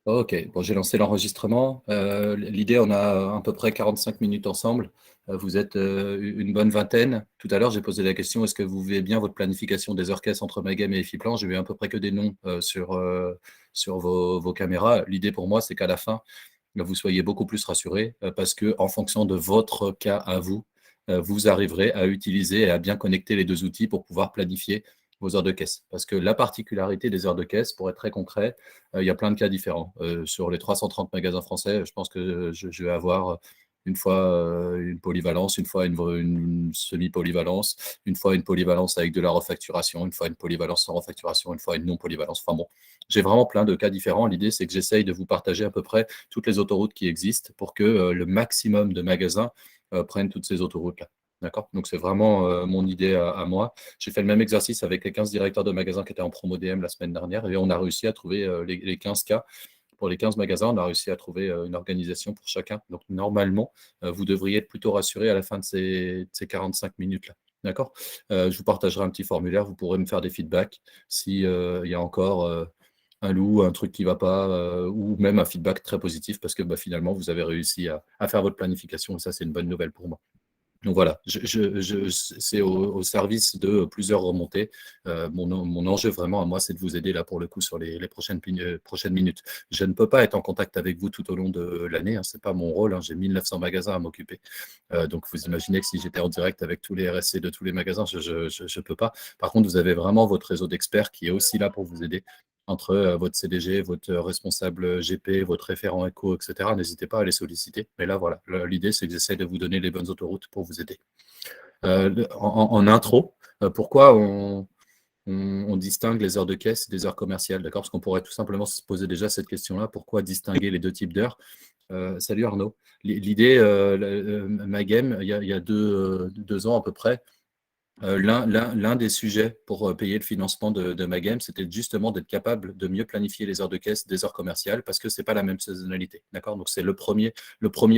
Ok, bon, j'ai lancé l'enregistrement. L'idée, on a à peu près 45 minutes ensemble. Vous êtes une bonne vingtaine. Tout à l'heure, j'ai posé la question, est-ce que vous voulez bien votre planification des orchestres entre Magame et Effiplan? J'ai eu à peu près que des noms sur vos caméras. L'idée pour moi, c'est qu'à la fin, vous soyez beaucoup plus rassurés parce que en fonction de votre cas à vous, vous arriverez à utiliser et à bien connecter les deux outils pour pouvoir planifier vos heures de caisse. Parce que la particularité des heures de caisse, pour être très concret, il y a plein de cas différents. Sur les 330 magasins français, je pense que je vais avoir une fois une polyvalence, une fois une semi-polyvalence, une fois une polyvalence avec de la refacturation, une fois une polyvalence sans refacturation, une fois une non-polyvalence. Enfin bon, j'ai vraiment plein de cas différents. L'idée, c'est que j'essaye de vous partager à peu près toutes les autoroutes qui existent pour que le maximum de magasins prennent toutes ces autoroutes-là. D'accord? Donc, c'est vraiment mon idée à moi. J'ai fait le même exercice avec les 15 directeurs de magasins qui étaient en promo DM la semaine dernière et on a réussi à trouver les 15 cas. Pour les 15 magasins, on a réussi à trouver une organisation pour chacun. Donc, normalement, vous devriez être plutôt rassuré à la fin de ces 45 minutes-là. D'accord? Je vous partagerai un petit formulaire. Vous pourrez me faire des feedbacks s'il y a encore un loup, un truc qui ne va pas, ou même un feedback très positif parce que finalement, vous avez réussi à faire votre planification et ça, c'est une bonne nouvelle pour moi. Donc voilà, c'est au service de plusieurs remontées. Mon enjeu vraiment à moi, c'est de vous aider là pour le coup sur les prochaines minutes. Je ne peux pas être en contact avec vous tout au long de l'année, hein, c'est pas mon rôle, hein, j'ai 1900 magasins à m'occuper. Donc vous imaginez que si j'étais en direct avec tous les RSC de tous les magasins, je peux pas. Par contre, vous avez vraiment votre réseau d'experts qui est aussi là pour vous aider entre votre CDG, votre responsable GP, votre référent éco, etc. N'hésitez pas à les solliciter. Mais là, voilà, l'idée, c'est que j'essaie de vous donner les bonnes autoroutes pour vous aider. En intro, pourquoi on distingue les heures de caisse des heures commerciales, d'accord? Parce qu'on pourrait tout simplement se poser déjà cette question-là, pourquoi distinguer les deux types d'heures? Salut Arnaud. L'idée, ma game, il y a 2 ans à peu près, l'un des sujets pour payer le financement de ma game, c'était justement d'être capable de mieux planifier les heures de caisse des heures commerciales parce que c'est pas la même saisonnalité. D'accord? Donc, c'est le premier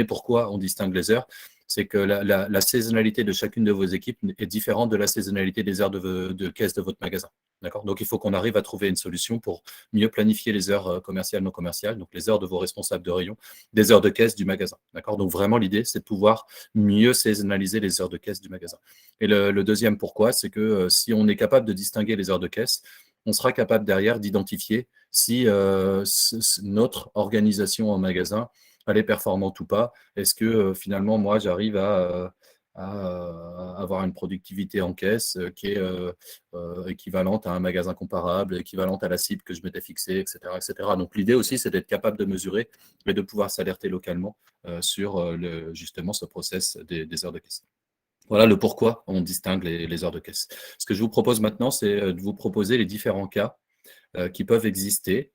pourquoi on distingue les heures, c'est que la saisonnalité de chacune de vos équipes est différente de la saisonnalité des heures de caisse de votre magasin. D'accord? Donc, il faut qu'on arrive à trouver une solution pour mieux planifier les heures commerciales, non commerciales, donc les heures de vos responsables de rayon, des heures de caisse du magasin. D'accord? Donc, vraiment, l'idée, c'est de pouvoir mieux saisonnaliser les heures de caisse du magasin. Et le deuxième pourquoi, c'est que si on est capable de distinguer les heures de caisse, on sera capable derrière d'identifier si notre organisation en magasin, elle est performante ou pas. Est-ce que finalement, moi, j'arrive à avoir une productivité en caisse qui est équivalente à un magasin comparable, équivalente à la cible que je m'étais fixée, etc., etc. Donc l'idée aussi, c'est d'être capable de mesurer et de pouvoir s'alerter localement sur justement ce process des heures de caisse. Voilà le pourquoi on distingue les heures de caisse. Ce que je vous propose maintenant, c'est de vous proposer les différents cas qui peuvent exister.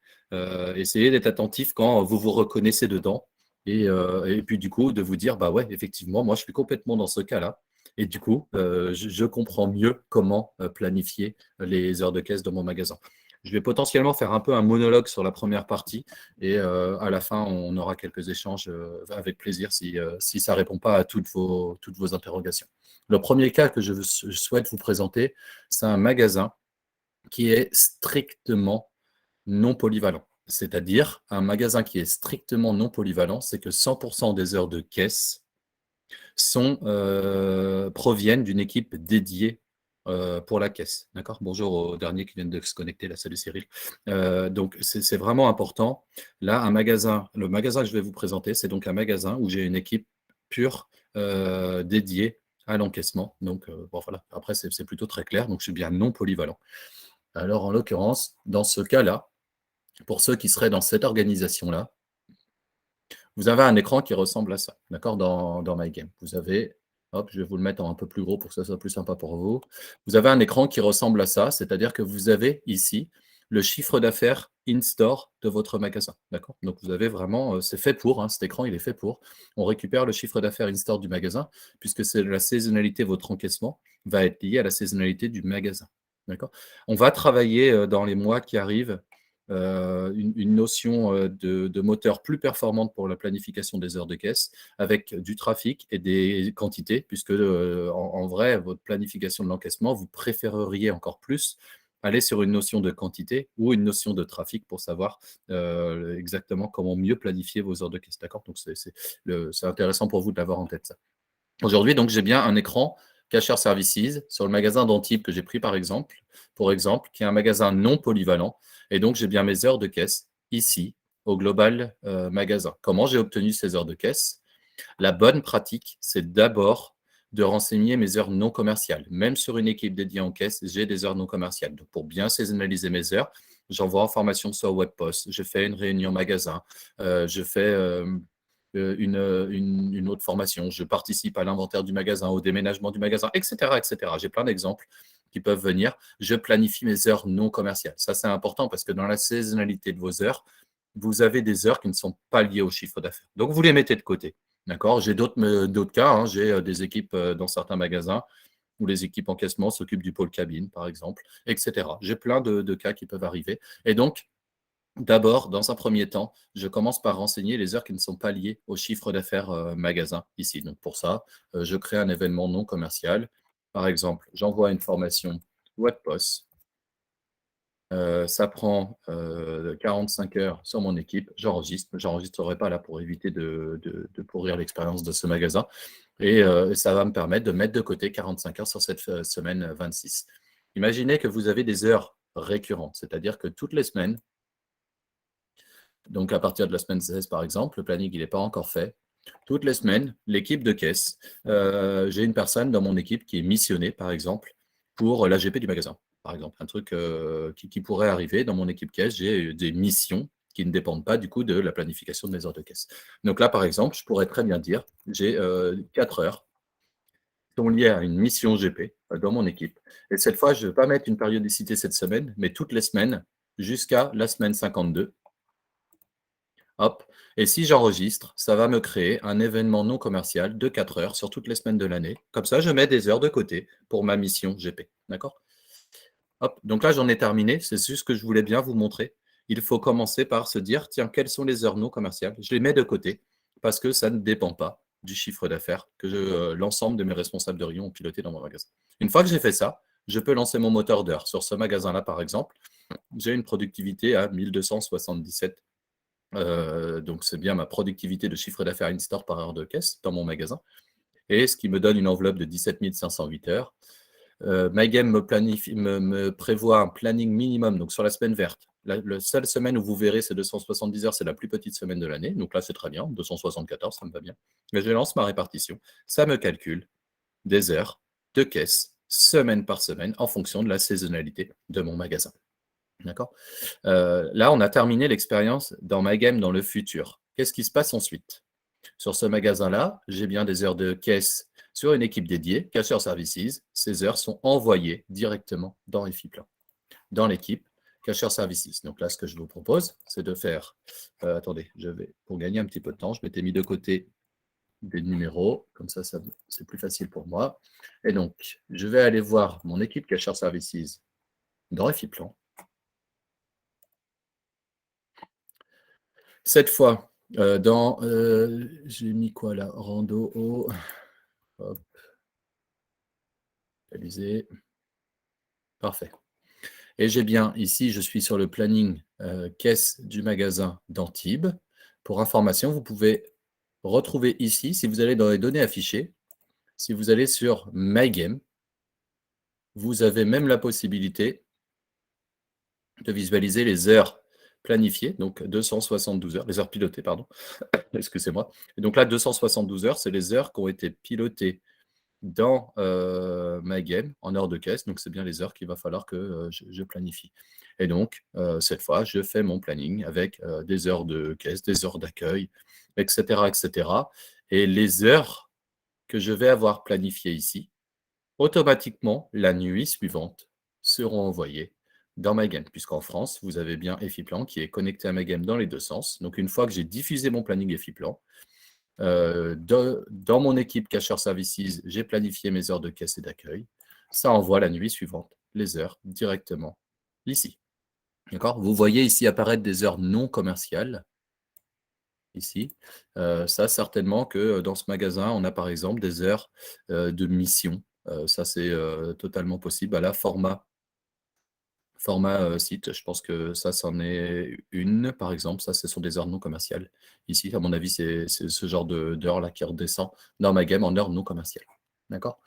Essayez d'être attentif quand vous vous reconnaissez dedans. Et puis du coup, de vous dire, bah ouais, effectivement, moi je suis complètement dans ce cas-là. Et du coup, je comprends mieux comment planifier les heures de caisse de mon magasin. Je vais potentiellement faire un peu un monologue sur la première partie et à la fin, on aura quelques échanges avec plaisir si ça ne répond pas à toutes vos interrogations. Le premier cas que je souhaite vous présenter, c'est un magasin qui est strictement non polyvalent. C'est-à-dire, un magasin qui est strictement non polyvalent, c'est que 100% des heures de caisse proviennent d'une équipe dédiée pour la caisse. D'accord? Bonjour aux derniers qui viennent de se connecter. Là, salut Cyril. Donc, c'est vraiment important. Là, le magasin que je vais vous présenter, c'est donc un magasin où j'ai une équipe pure dédiée à l'encaissement. Donc, bon, voilà. Après, c'est plutôt très clair. Donc, je suis bien non polyvalent. Alors, en l'occurrence, dans ce cas-là, pour ceux qui seraient dans cette organisation-là, vous avez un écran qui ressemble à ça, d'accord, dans MyGame. Vous avez, hop, je vais vous le mettre en un peu plus gros pour que ça soit plus sympa pour vous. Vous avez un écran qui ressemble à ça, c'est-à-dire que vous avez ici le chiffre d'affaires in-store de votre magasin, d'accord? Donc, vous avez vraiment, c'est fait pour, hein, cet écran, il est fait pour. On récupère le chiffre d'affaires in-store du magasin, puisque c'est la saisonnalité, votre encaissement va être lié à la saisonnalité du magasin, d'accord? On va travailler dans les mois qui arrivent une notion de moteur plus performante pour la planification des heures de caisse avec du trafic et des quantités, puisque en vrai, votre planification de l'encaissement, vous préféreriez encore plus aller sur une notion de quantité ou une notion de trafic pour savoir exactement comment mieux planifier vos heures de caisse. D'accord? Donc, c'est intéressant pour vous de l'avoir en tête, ça. Aujourd'hui, donc, j'ai bien un écran Cashier Services sur le magasin d'Antibes que j'ai pris pour exemple, qui est un magasin non polyvalent. Et donc, j'ai bien mes heures de caisse ici, au Global Magasin. Comment j'ai obtenu ces heures de caisse? La bonne pratique, c'est d'abord de renseigner mes heures non commerciales. Même sur une équipe dédiée en caisse, j'ai des heures non commerciales. Donc, pour bien saisonnaliser mes heures, j'envoie en formation sur Webpost, je fais une réunion magasin, je fais une autre formation, je participe à l'inventaire du magasin, au déménagement du magasin, etc., etc. J'ai plein d'exemples qui peuvent venir. Je planifie mes heures non commerciales. Ça, c'est important parce que dans la saisonnalité de vos heures, vous avez des heures qui ne sont pas liées au chiffre d'affaires. Donc, vous les mettez de côté. D'accord? J'ai d'autres cas, hein. J'ai des équipes dans certains magasins où les équipes encaissement s'occupent du pôle cabine, par exemple, etc. J'ai plein de cas qui peuvent arriver. Et donc, d'abord, dans un premier temps, je commence par renseigner les heures qui ne sont pas liées au chiffre d'affaires magasin ici. Donc, pour ça, je crée un événement non commercial. Par exemple, j'envoie une formation Webpost. Ça prend 45 heures sur mon équipe, j'enregistre. Je n'enregistrerai pas là pour éviter de pourrir l'expérience de ce magasin. Et ça va me permettre de mettre de côté 45 heures sur cette semaine 26. Imaginez que vous avez des heures récurrentes, c'est-à-dire que toutes les semaines, donc à partir de la semaine 16 par exemple, le planning il n'est pas encore fait. Toutes les semaines, l'équipe de caisse, j'ai une personne dans mon équipe qui est missionnée, par exemple, pour l'AGP du magasin. Par exemple, un truc qui pourrait arriver dans mon équipe caisse, j'ai des missions qui ne dépendent pas du coup de la planification de mes heures de caisse. Donc là, par exemple, je pourrais très bien dire, j'ai 4 heures qui sont liées à une mission GP dans mon équipe. Et cette fois, je ne vais pas mettre une périodicité cette semaine, mais toutes les semaines jusqu'à la semaine 52. Hop. Et si j'enregistre, ça va me créer un événement non commercial de 4 heures sur toutes les semaines de l'année. Comme ça, je mets des heures de côté pour ma mission GP. D'accord? Hop. Donc là, j'en ai terminé. C'est juste ce que je voulais bien vous montrer. Il faut commencer par se dire, tiens, quelles sont les heures non commerciales? Je les mets de côté parce que ça ne dépend pas du chiffre d'affaires que l'ensemble de mes responsables de rayon ont piloté dans mon magasin. Une fois que j'ai fait ça, je peux lancer mon moteur d'heures. Sur ce magasin-là, par exemple, j'ai une productivité à 1277. Donc, c'est bien ma productivité de chiffre d'affaires in-store par heure de caisse dans mon magasin. Et ce qui me donne une enveloppe de 17 508 heures. MyGame me prévoit un planning minimum, donc sur la semaine verte. La seule semaine où vous verrez ces 270 heures, c'est la plus petite semaine de l'année. Donc là, c'est très bien, 274, ça me va bien. Mais je lance ma répartition. Ça me calcule des heures de caisse, semaine par semaine, en fonction de la saisonnalité de mon magasin. D'accord? Là, on a terminé l'expérience dans MyGame dans le futur. Qu'est-ce qui se passe ensuite? Sur ce magasin-là, j'ai bien des heures de caisse sur une équipe dédiée, Cashier Services. Ces heures sont envoyées directement dans Efiplan, dans l'équipe Cashier Services. Donc là, ce que je vous propose, c'est de faire… attendez, pour gagner un petit peu de temps, je m'étais mis de côté des numéros, comme ça c'est plus facile pour moi. Et donc, je vais aller voir mon équipe Cashier Services dans Efiplan. Cette fois, j'ai mis quoi là? Rando au… Hop. Réaliser. Parfait. Et j'ai bien ici, je suis sur le planning caisse du magasin d'Antibes. Pour information, vous pouvez retrouver ici, si vous allez dans les données affichées, si vous allez sur MyGame, vous avez même la possibilité de visualiser les heures planifiées, donc 272 heures, les heures pilotées, pardon, excusez-moi. Et donc là, 272 heures, c'est les heures qui ont été pilotées dans MyGame en heures de caisse. Donc, c'est bien les heures qu'il va falloir que je planifie. Et donc, cette fois, je fais mon planning avec des heures de caisse, des heures d'accueil, etc., etc. Et les heures que je vais avoir planifiées ici, automatiquement, la nuit suivante, seront envoyées dans MyGame, puisqu'en France, vous avez bien Efiplan qui est connecté à MyGame dans les deux sens. Donc, une fois que j'ai diffusé mon planning Efiplan, dans mon équipe Cashier Services, j'ai planifié mes heures de caisse et d'accueil. Ça envoie la nuit suivante les heures directement ici. D'accord? Vous voyez ici apparaître des heures non commerciales. Ici. Ça, certainement que dans ce magasin, on a par exemple des heures de mission. Ça, c'est totalement possible à la format Format site, je pense que ça, c'en est une, par exemple. Ça, ce sont des heures non commerciales. Ici, à mon avis, c'est ce genre d'heure-là qui redescend dans ma game en heure non commerciale. D'accord?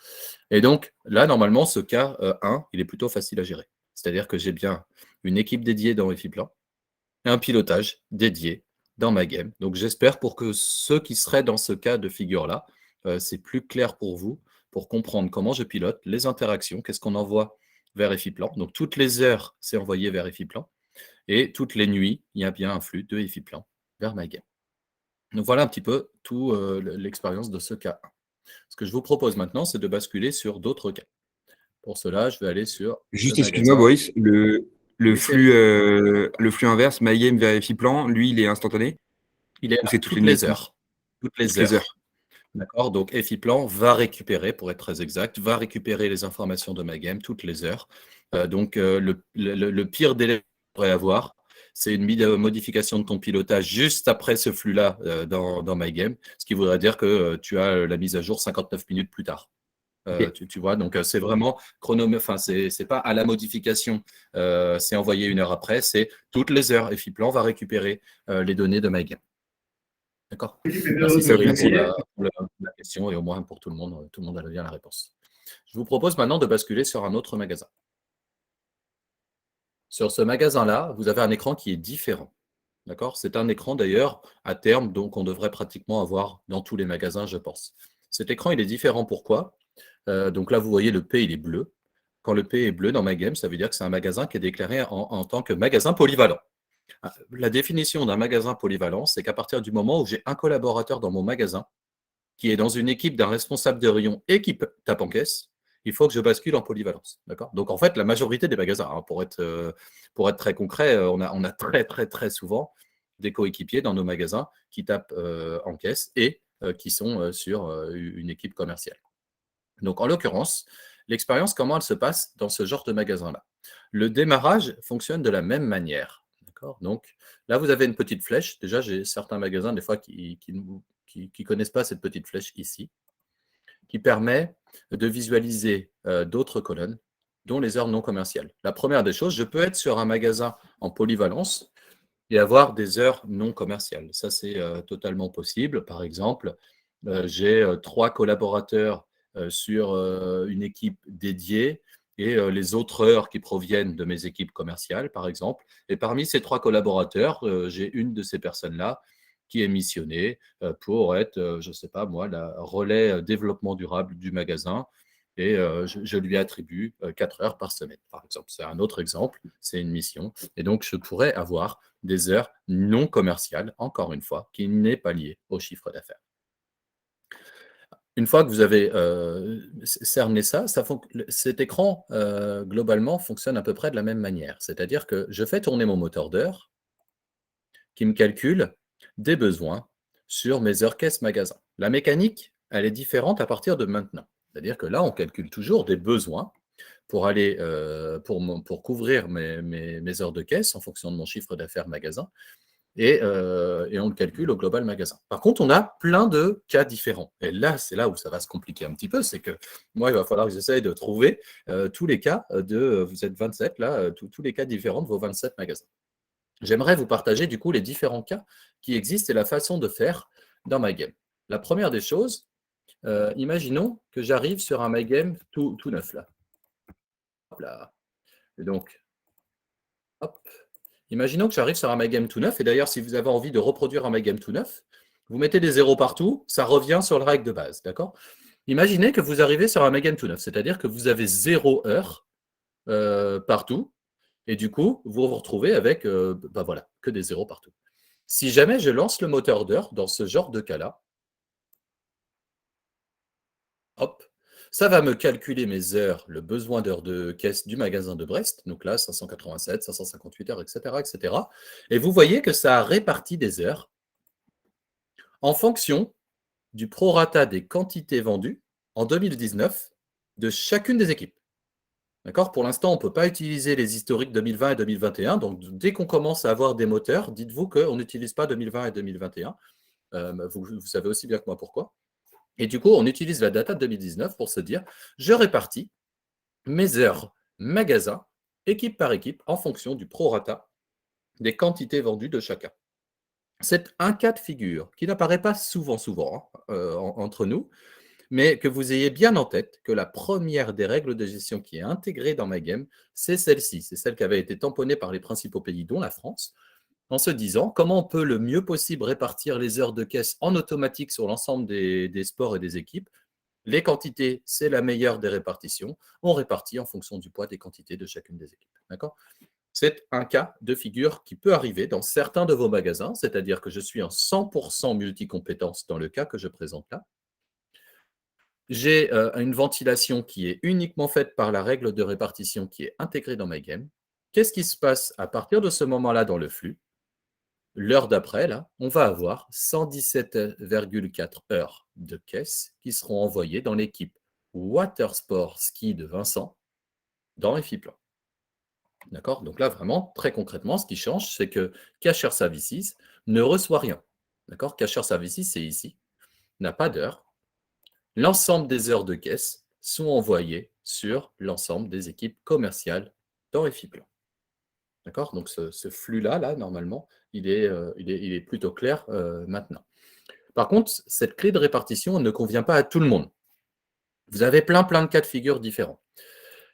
Et donc, là, normalement, ce cas 1, il est plutôt facile à gérer. C'est-à-dire que j'ai bien une équipe dédiée dans Efiplan et un pilotage dédié dans ma game. Donc, j'espère pour que ceux qui seraient dans ce cas de figure-là, c'est plus clair pour vous, pour comprendre comment je pilote, les interactions, qu'est-ce qu'on envoie vers Efiplan. Donc, toutes les heures, c'est envoyé vers Efiplan. Et toutes les nuits, il y a bien un flux de Efiplan vers ma game. Donc, voilà un petit peu tout l'expérience de ce cas 1. Ce que je vous propose maintenant, c'est de basculer sur d'autres cas. Pour cela, je vais aller sur le Juste, excuse-moi, magasin. Boris, Oui, Cyril. le flux inverse, MyGame vérifie plan, lui, il est instantané Il est ou à c'est toutes les toutes nuits les aussi? heures. Toutes les Toutes les heures. heures. D'accord? Donc, Efiplan va récupérer, pour être très exact, va récupérer les informations de ma game toutes les heures. Donc, le pire délai que tu pourrais avoir, c'est une modification de ton pilotage juste après ce flux-là dans my game, ce qui voudrait dire que tu as la mise à jour 59 minutes plus tard. Ok. Tu vois, donc c'est vraiment enfin, c'est pas à la modification, c'est envoyé une heure après, c'est toutes les heures. Efiplan va récupérer les données de my game. D'accord? Merci Top, Cyril pour merci. la question et au moins pour tout le monde a bien la réponse. Je vous propose maintenant de basculer sur un autre magasin. Sur ce magasin-là, vous avez un écran qui est différent. D'accord? C'est un écran d'ailleurs à terme, donc on devrait pratiquement avoir dans tous les magasins, je pense. Cet écran, il est différent. Pourquoi? Donc là, vous voyez, le P, il est bleu. Quand le P est bleu dans ma game, ça veut dire que c'est un magasin qui est déclaré en tant que magasin polyvalent. La définition d'un magasin polyvalent, c'est qu'à partir du moment où j'ai un collaborateur dans mon magasin qui est dans une équipe d'un responsable de rayon et qui tape en caisse, il faut que je bascule en polyvalence. D'accord? Donc, en fait, la majorité des magasins, hein, pour être très concret, on a très, très, très souvent des coéquipiers dans nos magasins qui tapent en caisse et qui sont sur une équipe commerciale. Donc, en l'occurrence, l'expérience, comment elle se passe dans ce genre de magasin-là? Le démarrage fonctionne de la même manière. D'accord? Donc, là, vous avez une petite flèche. Déjà, j'ai certains magasins, des fois, qui connaissent pas cette petite flèche ici, qui permet de visualiser d'autres colonnes, dont les heures non commerciales. La première des choses, je peux être sur un magasin en polyvalence et avoir des heures non commerciales. Ça, c'est totalement possible. Par exemple, j'ai 3 collaborateurs sur une équipe dédiée et les autres heures qui proviennent de mes équipes commerciales, par exemple. Et parmi ces 3 collaborateurs, j'ai une de ces personnes-là qui est missionnée pour être, je ne sais pas moi, la relais développement durable du magasin. Et je lui attribue 4 heures par semaine, par exemple. C'est un autre exemple, c'est une mission. Et donc, je pourrais avoir des heures non commerciales, encore une fois, qui n'est pas lié au chiffre d'affaires. Une fois que vous avez cerné ça, cet écran, globalement, fonctionne à peu près de la même manière. C'est-à-dire que je fais tourner mon moteur d'heures qui me calcule des besoins sur mes heures caisse magasin. La mécanique, elle est différente à partir de maintenant. C'est-à-dire que là, on calcule toujours des besoins pour aller pour couvrir mes heures de caisse en fonction de mon chiffre d'affaires magasin et on le calcule au global magasin. Par contre, on a plein de cas différents. Et là, c'est là où ça va se compliquer un petit peu, c'est que moi, il va falloir que j'essaye de trouver tous les cas vous êtes 27 là, tous les cas différents de vos 27 magasins. J'aimerais vous partager du coup les différents cas qui existent et la façon de faire dans MyGame. La première des choses, imaginons que j'arrive sur un MyGame tout neuf là. Hop là. Et donc, hop. Imaginons que j'arrive sur un MyGame tout neuf. Et d'ailleurs, si vous avez envie de reproduire un MyGame tout neuf, vous mettez des zéros partout, ça revient sur la règle de base. D'accord? Imaginez que vous arrivez sur un MyGame tout neuf, c'est-à-dire que vous avez 0 heure partout. Et du coup, vous vous retrouvez avec bah voilà, que des zéros partout. Si jamais je lance le moteur d'heure dans ce genre de cas-là, hop, ça va me calculer mes heures, le besoin d'heures de caisse du magasin de Brest, donc là 587, 558 heures, etc., etc. Et vous voyez que ça a réparti des heures en fonction du prorata des quantités vendues en 2019 de chacune des équipes. D'accord? Pour l'instant, on ne peut pas utiliser les historiques 2020 et 2021. Donc, dès qu'on commence à avoir des moteurs, dites-vous qu'on n'utilise pas 2020 et 2021. Vous savez aussi bien que moi pourquoi. Et du coup, on utilise la data de 2019 pour se dire, je répartis mes heures magasin équipe par équipe, en fonction du prorata des quantités vendues de chacun. C'est un cas de figure qui n'apparaît pas souvent entre nous, mais que vous ayez bien en tête que la première des règles de gestion qui est intégrée dans MyGame, c'est celle-ci. C'est celle qui avait été tamponnée par les principaux pays, dont la France, en se disant comment on peut le mieux possible répartir les heures de caisse en automatique sur l'ensemble des sports et des équipes. Les quantités, c'est la meilleure des répartitions. On répartit en fonction du poids des quantités de chacune des équipes. D'accord ? C'est un cas de figure qui peut arriver dans certains de vos magasins, c'est-à-dire que je suis en 100% multicompétence dans le cas que je présente là. J'ai une ventilation qui est uniquement faite par la règle de répartition qui est intégrée dans MyGame. Qu'est-ce qui se passe à partir de ce moment-là dans le flux? L'heure d'après, là, on va avoir 117,4 heures de caisse qui seront envoyées dans l'équipe Watersport Ski de Vincent dans EFIPLAN. D'accord? Donc là, vraiment, très concrètement, ce qui change, c'est que Cashier Services ne reçoit rien. D'accord? Cashier Services, c'est ici, n'a pas d'heure. L'ensemble des heures de caisse sont envoyées sur l'ensemble des équipes commerciales dans EFIPLAN. D'accord? Donc ce flux-là, normalement, il est plutôt clair maintenant. Par contre, cette clé de répartition ne convient pas à tout le monde. Vous avez plein de cas de figure différents.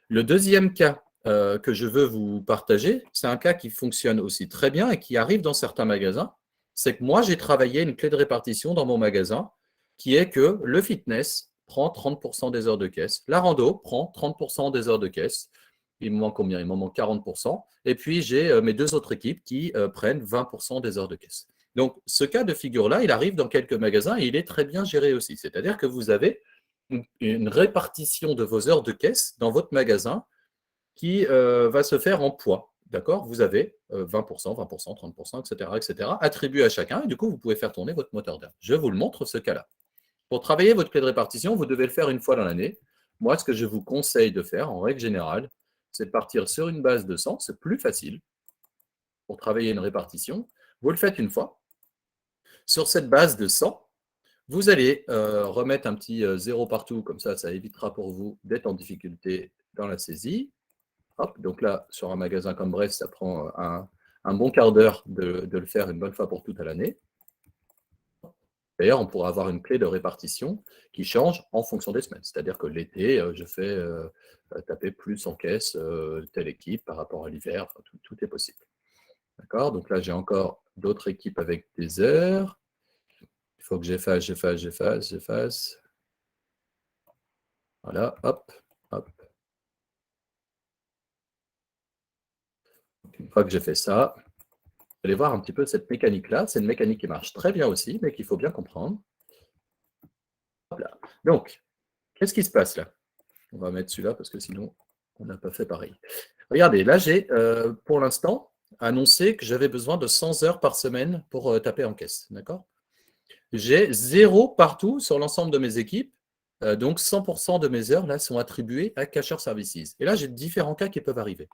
Le deuxième cas que je veux vous partager, c'est un cas qui fonctionne aussi très bien et qui arrive dans certains magasins. C'est que moi, j'ai travaillé une clé de répartition dans mon magasin qui est que le fitness prend 30% des heures de caisse, la rando prend 30% des heures de caisse. Il me manque combien? Il m'en manque 40%. Et puis, j'ai mes deux autres équipes qui prennent 20% des heures de caisse. Donc, ce cas de figure-là, il arrive dans quelques magasins et il est très bien géré aussi. C'est-à-dire que vous avez une répartition de vos heures de caisse dans votre magasin qui va se faire en poids. D'accord? Vous avez 20%, 20%, 30%, etc., attribués à chacun. Et du coup, vous pouvez faire tourner votre moteur d'heure. Je vous le montre, ce cas-là. Pour travailler votre clé de répartition, vous devez le faire une fois dans l'année. Moi, ce que je vous conseille de faire, en règle générale, c'est de partir sur une base de 100. C'est plus facile pour travailler une répartition. Vous le faites une fois. Sur cette base de 100, vous allez remettre un petit 0 partout. Comme ça évitera pour vous d'être en difficulté dans la saisie. Hop, donc là, sur un magasin comme Brest, ça prend un bon quart d'heure de le faire une bonne fois pour toute à l'année. D'ailleurs, on pourra avoir une clé de répartition qui change en fonction des semaines. C'est-à-dire que l'été, je fais taper plus en caisse telle équipe par rapport à l'hiver. Enfin, tout est possible. D'accord? Donc là, j'ai encore d'autres équipes avec des heures. Il faut que j'efface. Voilà, hop, hop. Une fois que j'ai fait ça, vous allez voir un petit peu cette mécanique-là. C'est une mécanique qui marche très bien aussi, mais qu'il faut bien comprendre. Hop là. Donc, qu'est-ce qui se passe là? On va mettre celui-là parce que sinon, on n'a pas fait pareil. Regardez, là, j'ai pour l'instant annoncé que j'avais besoin de 100 heures par semaine pour taper en caisse. D'accord? J'ai 0 partout sur l'ensemble de mes équipes. Donc, 100% de mes heures là sont attribuées à Cashier Services. Et là, j'ai différents cas qui peuvent arriver.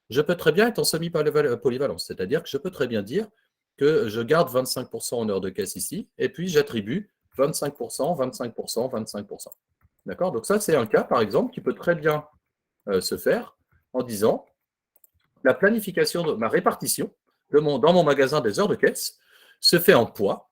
Je peux très bien être en semi-polyvalence, c'est-à-dire que je peux très bien dire que je garde 25% en heures de caisse ici, et puis j'attribue 25%, 25%, 25%. D'accord? Donc ça, c'est un cas, par exemple, qui peut très bien se faire en disant la planification de ma répartition dans mon magasin des heures de caisse se fait en poids,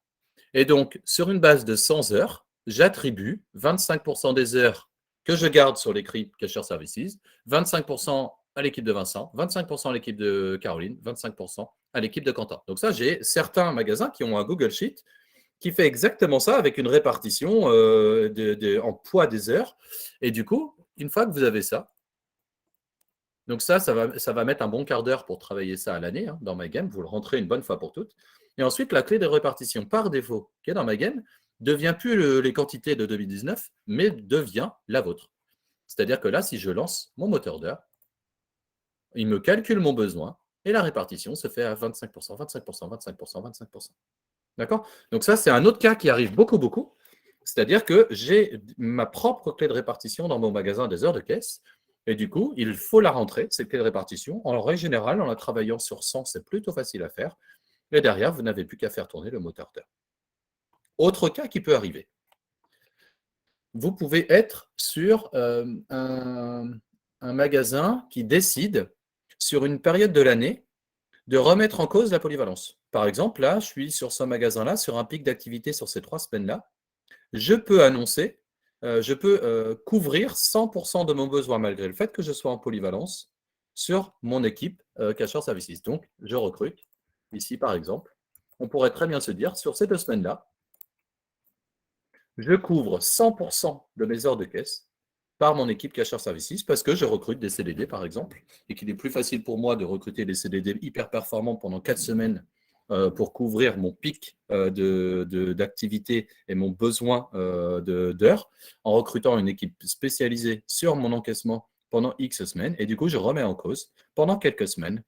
et donc sur une base de 100 heures, j'attribue 25% des heures que je garde sur l'écrit Cashier Services, 25% à l'équipe de Vincent, 25% à l'équipe de Caroline, 25% à l'équipe de Quentin. Donc ça, j'ai certains magasins qui ont un Google Sheet qui fait exactement ça avec une répartition en poids des heures. Et du coup, une fois que vous avez ça, donc ça va mettre un bon quart d'heure pour travailler ça à l'année dans MyGame. Vous le rentrez une bonne fois pour toutes. Et ensuite, la clé de répartition par défaut qui est dans MyGame devient plus les quantités de 2019, mais devient la vôtre. C'est-à-dire que là, si je lance mon moteur d'heure, il me calcule mon besoin et la répartition se fait à 25%, 25%, 25%, 25%. D'accord? Donc ça, c'est un autre cas qui arrive beaucoup. C'est-à-dire que j'ai ma propre clé de répartition dans mon magasin des heures de caisse. Et du coup, il faut la rentrer, cette clé de répartition. En règle générale, en la travaillant sur 100, c'est plutôt facile à faire. Et derrière, vous n'avez plus qu'à faire tourner le moteur d'heure. Autre cas qui peut arriver. Vous pouvez être sur un magasin qui décide sur une période de l'année, de remettre en cause la polyvalence. Par exemple, là, je suis sur ce magasin-là, sur un pic d'activité sur ces 3 semaines-là. Je peux annoncer, je peux couvrir 100% de mon besoin malgré le fait que je sois en polyvalence sur mon équipe Cacheur Services. Donc, je recrute. Ici, par exemple, on pourrait très bien se dire, sur ces 2 semaines-là, je couvre 100% de mes heures de caisse par mon équipe Cacheur Services parce que je recrute des CDD, par exemple, et qu'il est plus facile pour moi de recruter des CDD hyper performants pendant 4 semaines pour couvrir mon pic d'activité et mon besoin d'heures en recrutant une équipe spécialisée sur mon encaissement pendant X semaines. Et du coup, je remets en cause pendant quelques semaines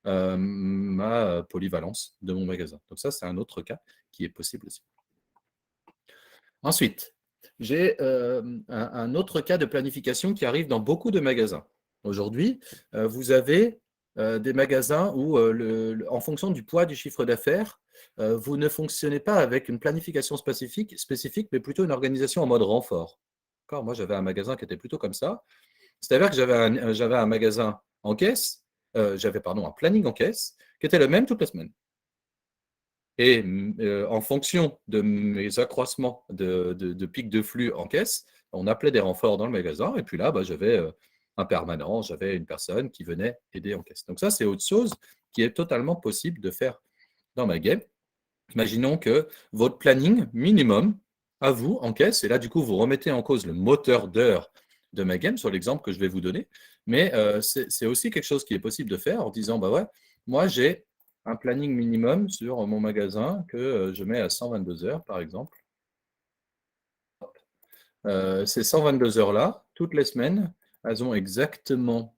ma polyvalence de mon magasin. Donc ça, c'est un autre cas qui est possible aussi. Ensuite, j'ai un autre cas de planification qui arrive dans beaucoup de magasins. Aujourd'hui, vous avez des magasins où, en fonction du poids du chiffre d'affaires, vous ne fonctionnez pas avec une planification spécifique, mais plutôt une organisation en mode renfort. Moi, j'avais un magasin qui était plutôt comme ça. C'est-à-dire que j'avais un magasin en caisse, un planning en caisse, qui était le même toutes les semaines. Et en fonction de mes accroissements de pics de flux en caisse, on appelait des renforts dans le magasin. Et puis là, j'avais un permanent, j'avais une personne qui venait aider en caisse. Donc ça, c'est autre chose qui est totalement possible de faire dans ma game. Imaginons que votre planning minimum à vous en caisse, et là, du coup, vous remettez en cause le moteur d'heures de ma game sur l'exemple que je vais vous donner. Mais c'est aussi quelque chose qui est possible de faire en disant, ouais, moi, j'ai un planning minimum sur mon magasin que je mets à 122 heures, par exemple. Ces 122 heures-là, toutes les semaines, elles ont exactement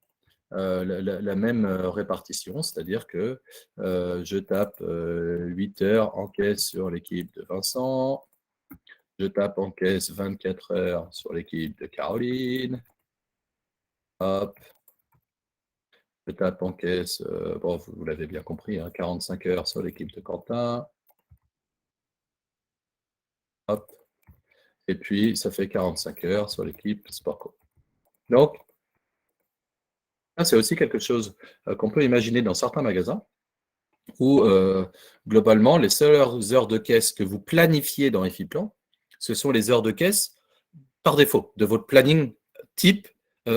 la même répartition, c'est-à-dire que je tape 8 heures en caisse sur l'équipe de Vincent, je tape en caisse 24 heures sur l'équipe de Caroline, hop, je tape en caisse, vous l'avez bien compris, 45 heures sur l'équipe de Quentin, hop, et puis ça fait 45 heures sur l'équipe Sportco. Donc, ça c'est aussi quelque chose qu'on peut imaginer dans certains magasins, où globalement, les seules heures de caisse que vous planifiez dans Effiplan, ce sont les heures de caisse par défaut de votre planning type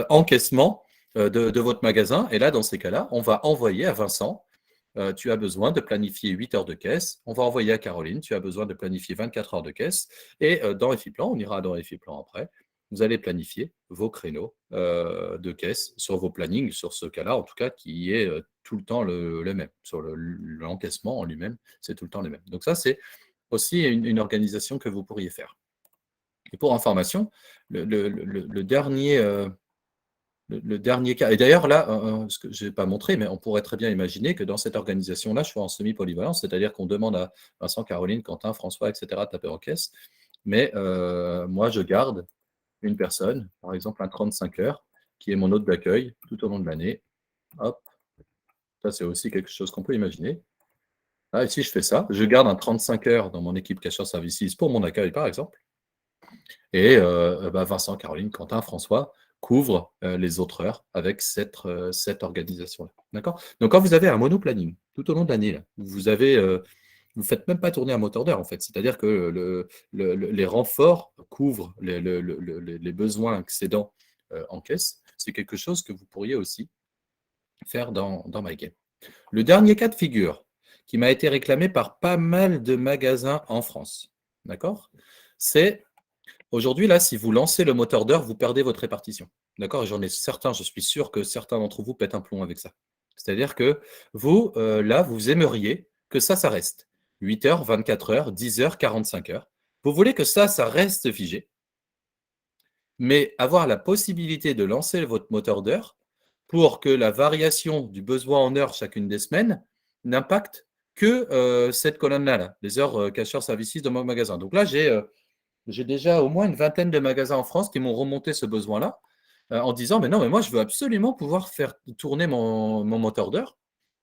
encaissement de votre magasin. Et là, dans ces cas-là, on va envoyer à Vincent, tu as besoin de planifier 8 heures de caisse. On va envoyer à Caroline, tu as besoin de planifier 24 heures de caisse. Et dans Effiplan, on ira dans Effiplan après, vous allez planifier vos créneaux de caisse sur vos plannings, sur ce cas-là, en tout cas, qui est tout le temps le même. Sur l'encaissement en lui-même, c'est tout le temps le même. Donc ça, c'est aussi une organisation que vous pourriez faire. Et pour information, le dernier cas, et d'ailleurs là, ce que je n'ai pas montré, mais on pourrait très bien imaginer que dans cette organisation-là, je suis en semi-polyvalence, c'est-à-dire qu'on demande à Vincent, Caroline, Quentin, François, etc. de taper en caisse, mais moi, je garde une personne, par exemple un 35 heures, qui est mon hôte d'accueil tout au long de l'année. Hop, ça c'est aussi quelque chose qu'on peut imaginer. Là, ici, je fais ça, je garde un 35 heures dans mon équipe Cacheur Services pour mon accueil, par exemple. Et Vincent, Caroline, Quentin, François couvrent les autres heures avec cette organisation-là. D'accord ? Donc, quand vous avez un monoplanning tout au long de l'année, vous ne faites même pas tourner un moteur d'heure, en fait. C'est-à-dire que les renforts couvrent les besoins excédents en caisse. C'est quelque chose que vous pourriez aussi faire dans MyGame. Le dernier cas de figure qui m'a été réclamé par pas mal de magasins en France, d'accord ? C'est aujourd'hui, là, si vous lancez le moteur d'heure, vous perdez votre répartition. D'accord ? Et j'en ai certains, je suis sûr que certains d'entre vous pètent un plomb avec ça. C'est-à-dire que vous, là, vous aimeriez que ça reste. 8 heures, 24 heures, 10 heures, 45 heures. Vous voulez que ça reste figé. Mais avoir la possibilité de lancer votre moteur d'heure pour que la variation du besoin en heures chacune des semaines n'impacte que cette colonne-là, les heures Cacheur Services de mon magasin. Donc là, j'ai déjà au moins une vingtaine de magasins en France qui m'ont remonté ce besoin-là en disant, mais non, mais moi, je veux absolument pouvoir faire tourner mon moteur d'heure,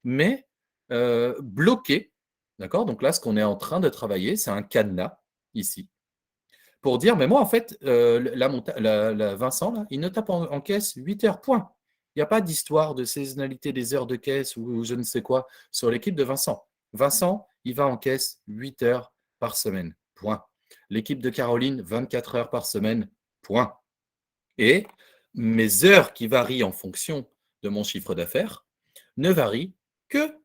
mais bloqué. D'accord ? Donc là, ce qu'on est en train de travailler, c'est un cadenas ici. Pour dire, mais moi, en fait, Vincent, là, il ne tape en caisse 8 heures, point. Il n'y a pas d'histoire de saisonnalité des heures de caisse ou je ne sais quoi sur l'équipe de Vincent. Vincent, il va en caisse 8 heures par semaine. Point. L'équipe de Caroline, 24 heures par semaine. Point. Et mes heures qui varient en fonction de mon chiffre d'affaires ne varient que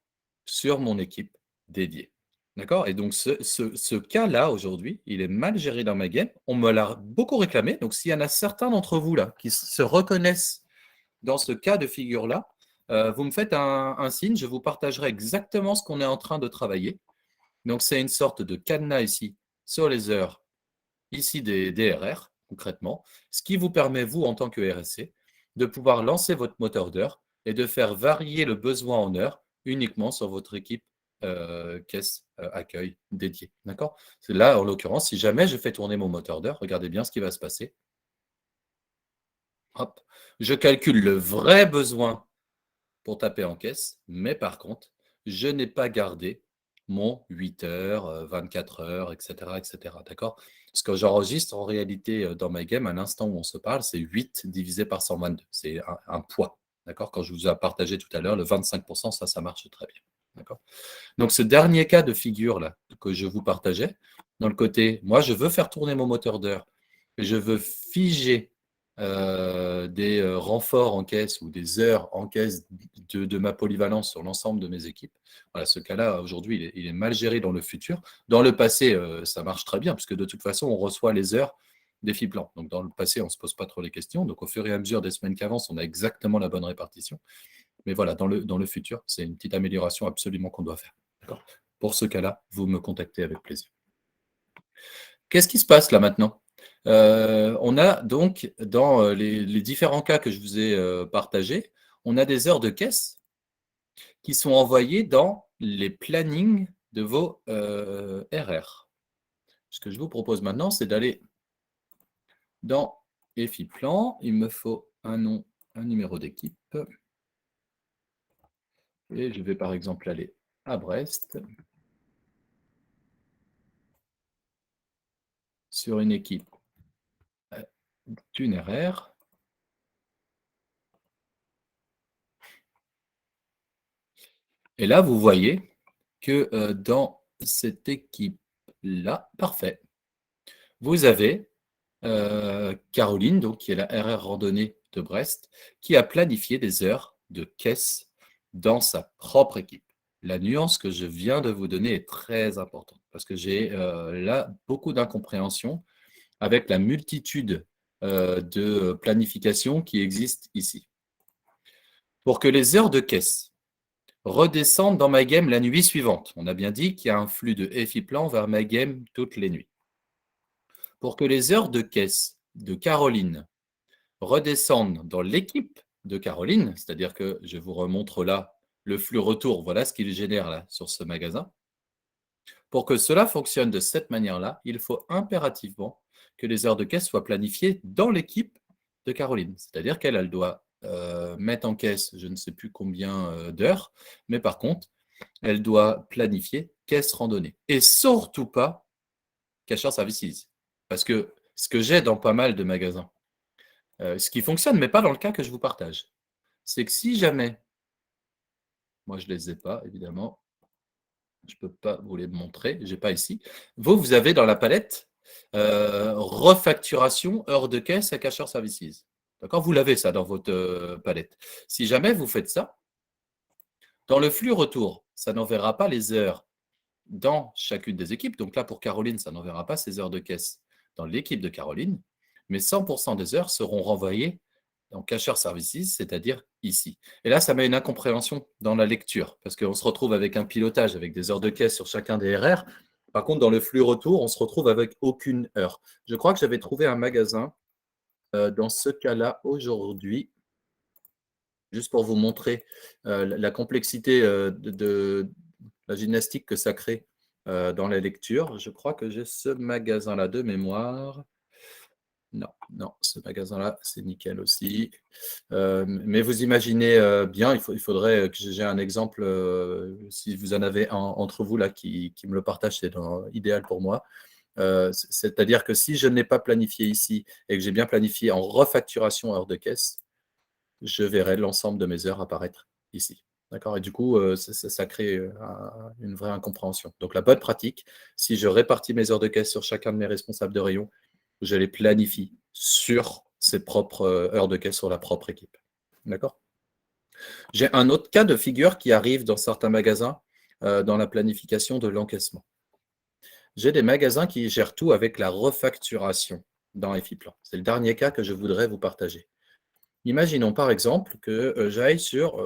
sur mon équipe dédiée. D'accord? Et donc, ce cas-là, aujourd'hui, il est mal géré dans ma game. On me l'a beaucoup réclamé. Donc, s'il y en a certains d'entre vous là qui se reconnaissent dans ce cas de figure-là, vous me faites un signe. Je vous partagerai exactement ce qu'on est en train de travailler. Donc, c'est une sorte de cadenas ici sur les heures ici des RR, concrètement, ce qui vous permet, vous, en tant que RSC, de pouvoir lancer votre moteur d'heure et de faire varier le besoin en heure uniquement sur votre équipe caisse accueil dédiée. D'accord? C'est là, en l'occurrence, si jamais je fais tourner mon moteur d'heure, regardez bien ce qui va se passer. Hop, je calcule le vrai besoin pour taper en caisse, mais par contre, je n'ai pas gardé mon 8 heures, 24 heures, etc., etc. D'accord? Ce que j'enregistre en réalité dans ma game, à l'instant où on se parle, c'est 8 divisé par 122. C'est un poids. D'accord? Quand je vous ai partagé tout à l'heure, le 25%, ça marche très bien. D'accord? Donc, ce dernier cas de figure-là que je vous partageais, dans le côté, moi, je veux faire tourner mon moteur d'heure, et je veux figer des renforts en caisse ou des heures en caisse de ma polyvalence sur l'ensemble de mes équipes. Voilà, ce cas-là, aujourd'hui, il est mal géré dans le futur. Dans le passé, ça marche très bien, puisque de toute façon, on reçoit les heures des FIPLAN. Donc, dans le passé, on ne se pose pas trop les questions. Donc, au fur et à mesure des semaines qui avancent, on a exactement la bonne répartition. Mais voilà, dans le futur, c'est une petite amélioration absolument qu'on doit faire. Pour ce cas-là, vous me contactez avec plaisir. Qu'est-ce qui se passe là maintenant? On a donc, dans les différents cas que je vous ai partagés, on a des heures de caisse qui sont envoyées dans les plannings de vos RR. Ce que je vous propose maintenant, c'est d'aller dans EFI-Plan. Il me faut un nom, un numéro d'équipe. Et je vais par exemple aller à Brest sur une équipe d'une RR. Et là, vous voyez que dans cette équipe-là, parfait, vous avez Caroline, donc, qui est la RR randonnée de Brest, qui a planifié des heures de caisse dans sa propre équipe. La nuance que je viens de vous donner est très importante parce que j'ai là beaucoup d'incompréhension avec la multitude de planifications qui existent ici. Pour que les heures de caisse redescendent dans ma game la nuit suivante, on a bien dit qu'il y a un flux de EFI-Plan vers ma game toutes les nuits. Pour que les heures de caisse de Caroline redescendent dans l'équipe de Caroline, c'est-à-dire que je vous remontre là le flux retour, voilà ce qu'il génère là sur ce magasin. Pour que cela fonctionne de cette manière-là, il faut impérativement que les heures de caisse soient planifiées dans l'équipe de Caroline. C'est-à-dire qu'elle elle doit mettre en caisse je ne sais plus combien d'heures, mais par contre, elle doit planifier caisse randonnée. Et surtout pas Cashier Services. Parce que ce que j'ai dans pas mal de magasins, ce qui fonctionne, mais pas dans le cas que je vous partage, c'est que si jamais, moi je ne les ai pas, évidemment, je ne peux pas vous les montrer, je n'ai pas ici, vous avez dans la palette refacturation, heure de caisse à Cashier Services. D'accord? Vous l'avez ça dans votre palette. Si jamais vous faites ça, dans le flux retour, ça n'enverra pas les heures dans chacune des équipes. Donc là, pour Caroline, ça n'enverra pas ses heures de caisse dans l'équipe de Caroline, mais 100% des heures seront renvoyées dans Cashier Services, c'est-à-dire ici. Et là, ça met une incompréhension dans la lecture, parce qu'on se retrouve avec un pilotage, avec des heures de caisse sur chacun des RR. Par contre, dans le flux retour, on se retrouve avec aucune heure. Je crois que j'avais trouvé un magasin dans ce cas-là aujourd'hui, juste pour vous montrer la complexité de la gymnastique que ça crée dans la lecture. Je crois que j'ai ce magasin-là de mémoire. Non, non, ce magasin-là, c'est nickel aussi. Mais vous imaginez bien, il faudrait que j'ai un exemple, si vous en avez un entre vous là qui me le partage, c'est idéal pour moi. C'est-à-dire que si je n'ai pas planifié ici et que j'ai bien planifié en refacturation heure de caisse, je verrai l'ensemble de mes heures apparaître ici. D'accord? Et du coup, ça crée une vraie incompréhension. Donc la bonne pratique, si je répartis mes heures de caisse sur chacun de mes responsables de rayon, je les planifie sur ses propres heures de caisse sur la propre équipe. D'accord? J'ai un autre cas de figure qui arrive dans certains magasins dans la planification de l'encaissement. J'ai des magasins qui gèrent tout avec la refacturation dans EFIPlan. C'est le dernier cas que je voudrais vous partager. Imaginons par exemple que j'aille sur,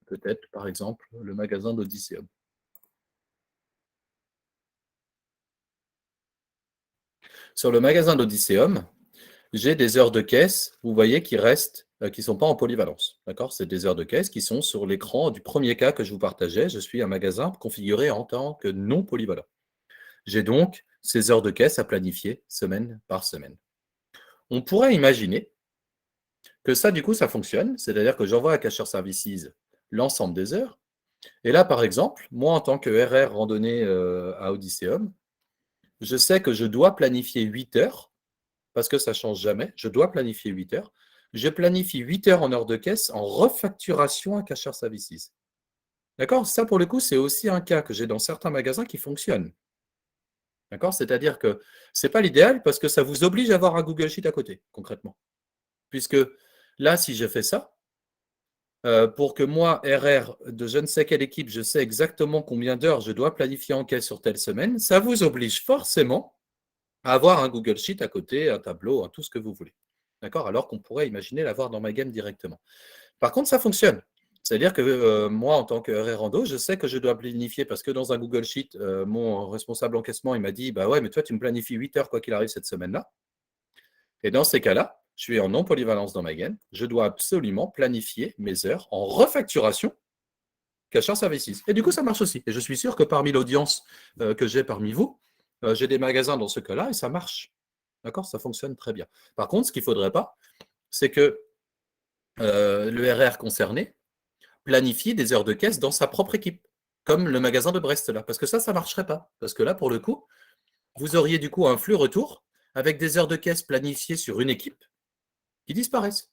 peut-être par exemple, le magasin d'Odysseum. Sur le magasin d'Odysseum, j'ai des heures de caisse, vous voyez, qui restent, qui ne sont pas en polyvalence. D'accord? C'est des heures de caisse qui sont sur l'écran du premier cas que je vous partageais. Je suis un magasin configuré en tant que non polyvalent. J'ai donc ces heures de caisse à planifier semaine par semaine. On pourrait imaginer que ça, du coup, ça fonctionne. C'est-à-dire que j'envoie à Cashier Services l'ensemble des heures. Et là, par exemple, moi, en tant que RR randonnée à Odysseum, je sais que je dois planifier 8 heures, parce que ça ne change jamais. Je dois planifier 8 heures. Je planifie 8 heures en heure de caisse en refacturation à Cashier Services. D'accord? Ça, pour le coup, c'est aussi un cas que j'ai dans certains magasins qui fonctionne. D'accord? C'est-à-dire que ce n'est pas l'idéal parce que ça vous oblige à avoir un Google Sheet à côté, concrètement. Puisque là, si je fais ça, pour que moi, RR de je ne sais quelle équipe, je sais exactement combien d'heures je dois planifier en caisse sur telle semaine, ça vous oblige forcément à avoir un Google Sheet à côté, un tableau, tout ce que vous voulez. D'accord? Alors qu'on pourrait imaginer l'avoir dans ma game directement. Par contre, ça fonctionne. C'est-à-dire que moi, en tant que RR Rando, je sais que je dois planifier parce que dans un Google Sheet, mon responsable encaissement, il m'a dit, bah ouais, mais toi, tu me planifies 8 heures quoi qu'il arrive cette semaine-là. Et dans ces cas-là, je suis en non-polyvalence dans ma game. Je dois absolument planifier mes heures en refacturation Cashier Services. Et du coup, ça marche aussi. Et je suis sûr que parmi l'audience que j'ai parmi vous, j'ai des magasins dans ce cas-là et ça marche. D'accord? Ça fonctionne très bien. Par contre, ce qu'il ne faudrait pas, c'est que le RR concerné planifie des heures de caisse dans sa propre équipe, comme le magasin de Brest là. Parce que ça ne marcherait pas. Parce que là, pour le coup, vous auriez du coup un flux retour avec des heures de caisse planifiées sur une équipe qui disparaissent.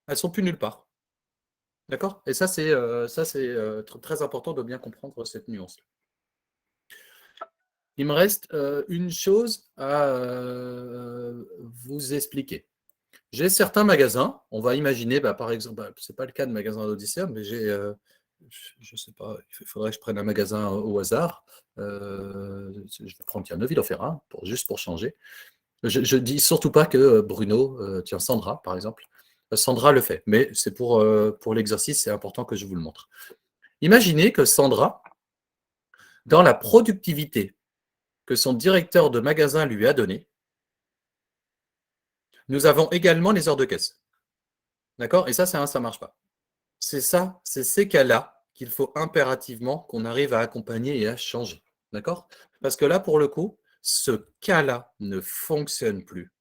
Elles ne sont plus nulle part. D'accord? Et ça, c'est très important de bien comprendre cette nuance. Il me reste une chose à vous expliquer. J'ai certains magasins, on va imaginer, par exemple, ce n'est pas le cas de magasin d'Odysseum, mais j'ai, je ne sais pas, il faudrait que je prenne un magasin au hasard. Je vais prendre Neuville en faire un, juste pour changer. Je ne dis surtout pas que Bruno, tiens, Sandra, par exemple. Sandra le fait, mais c'est pour l'exercice, c'est important que je vous le montre. Imaginez que Sandra, dans la productivité que son directeur de magasin lui a donnée, nous avons également les heures de caisse. D'accord? Et ça, ça ne marche pas. C'est ça, c'est ces cas-là qu'il faut impérativement qu'on arrive à accompagner et à changer. D'accord? Parce que là, pour le coup, ce cas-là ne fonctionne plus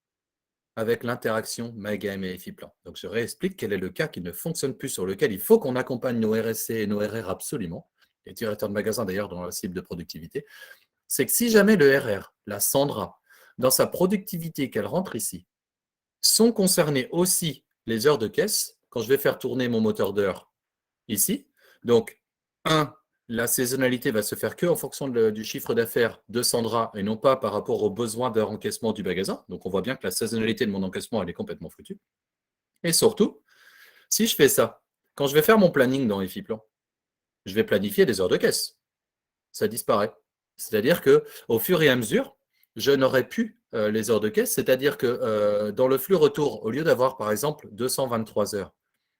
avec l'interaction MyGame et EFIPlan. Donc, je réexplique quel est le cas qui ne fonctionne plus, sur lequel il faut qu'on accompagne nos RSC et nos RR absolument, les directeurs de magasin d'ailleurs dans la cible de productivité, c'est que si jamais le RR, la Sandra, dans sa productivité qu'elle rentre ici, sont concernées aussi les heures de caisse, quand je vais faire tourner mon moteur d'heure ici, donc, la saisonnalité va se faire que en fonction du chiffre d'affaires de Sandra et non pas par rapport aux besoins d'heure encaissement du magasin. Donc, on voit bien que la saisonnalité de mon encaissement, elle est complètement foutue. Et surtout, si je fais ça, quand je vais faire mon planning dans EFIPlan, je vais planifier des heures de caisse. Ça disparaît. C'est-à-dire qu'au fur et à mesure, je n'aurai plus les heures de caisse. C'est-à-dire que dans le flux retour, au lieu d'avoir par exemple 223 heures,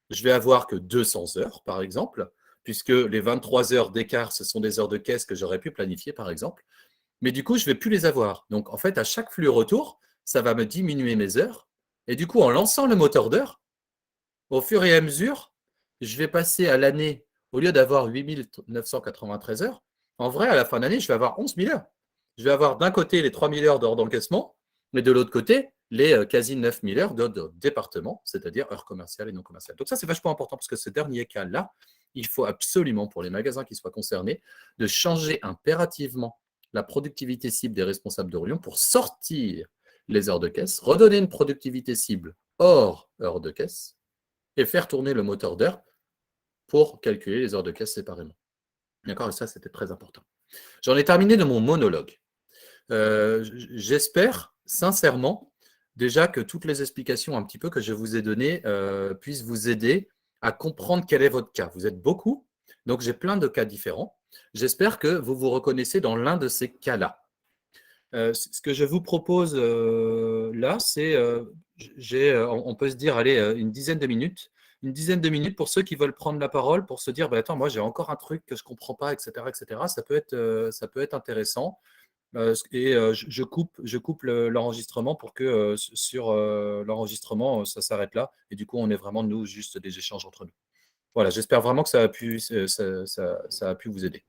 je vais avoir que 200 heures, par exemple, puisque les 23 heures d'écart, ce sont des heures de caisse que j'aurais pu planifier, par exemple. Mais du coup, je ne vais plus les avoir. Donc, en fait, à chaque flux retour, ça va me diminuer mes heures. Et du coup, en lançant le moteur d'heures, au fur et à mesure, je vais passer à l'année, au lieu d'avoir 8 993 heures, en vrai, à la fin d'année, je vais avoir 11 000 heures. Je vais avoir d'un côté les 3 000 heures d'heures d'encaissement, mais de l'autre côté, les quasi 9 000 heures de département, c'est-à-dire heures commerciales et non commerciales. Donc ça, c'est vachement important parce que ce dernier cas-là, il faut absolument, pour les magasins qui soient concernés, de changer impérativement la productivité cible des responsables de rayon pour sortir les heures de caisse, redonner une productivité cible hors heures de caisse, et faire tourner le moteur d'heure pour calculer les heures de caisse séparément. D'accord? Et ça, c'était très important. J'en ai terminé de mon monologue. J'espère sincèrement déjà que toutes les explications un petit peu que je vous ai données puissent vous aider à comprendre quel est votre cas. Vous êtes beaucoup, donc j'ai plein de cas différents. J'espère que vous vous reconnaissez dans l'un de ces cas-là. Ce que je vous propose là, c'est, on peut se dire, allez, une dizaine de minutes pour ceux qui veulent prendre la parole, pour se dire, bah, attends, moi j'ai encore un truc que je ne comprends pas, etc., etc. Ça peut être intéressant. Et je coupe l'enregistrement pour que sur l'enregistrement, ça s'arrête là. Et du coup, on est vraiment, nous, juste des échanges entre nous. Voilà, j'espère vraiment que ça a pu, ça a pu vous aider.